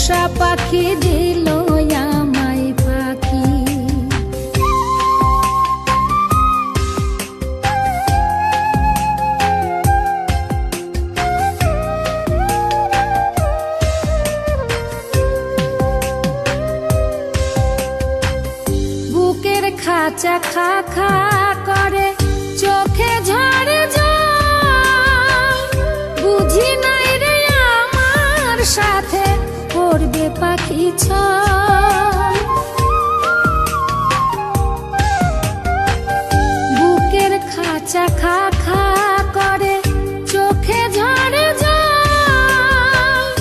পোষা পাখি দিল আমায় পাখি। বুকের খাঁচা খা খা করে, চোখে ঝরে জল, বুঝি নাই রে আমার সাথে করবে পাখি ছল। বুকের খাঁচা খা খা করে, চোখে ঝরে জল,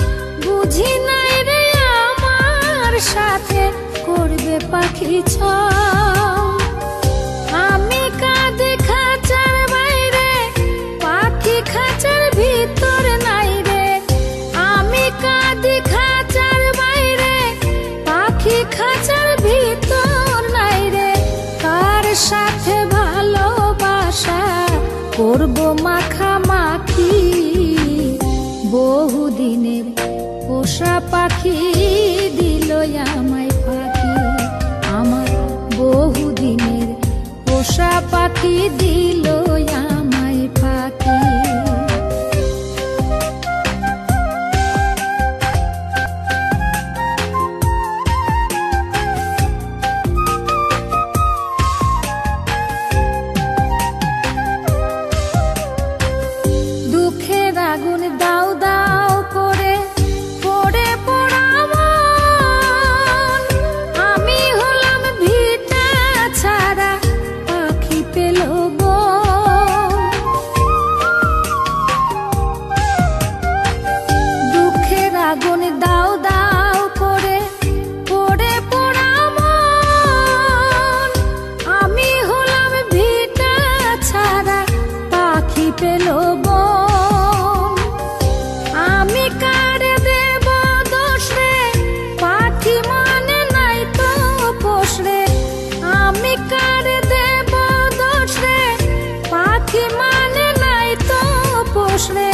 বুঝি নাই রে আমার সাথে করবে পাখি ছল। আমি কাঁদি খাঁচার বাইরে, পাখি খাঁচার ভিতর নাই রে। আমি কাঁদি খাঁচার বাইরে, পাখি খাঁচার ভিতর নাই রে। কার সাথে ভালোবাসা করবো মাখামাখি, বহুদিনের পোষা পাখি দিল আমায় পাখি। আমার বহুদিনের পোষা পাখি দিল আমায় পাখি। দুঃখের আগুন দাও দাও করে পড়ে পোড়া মন, আমি হলাম ভিটা ছাড়া পাখি পেল বন। দুঃখের আগুন দাও দাও করে পড়ে পোড়া মন, আমি হলাম ভিটা ছাড়া পাখি পেল বন। আমি কার দেব দোষ রে, পাখি মানে নাই তো পোষ রে। আমি কার দেব দোষ রে, পাখি মানে নাই তো পোষ রে।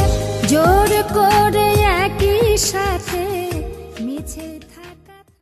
জোর করে একই সাথে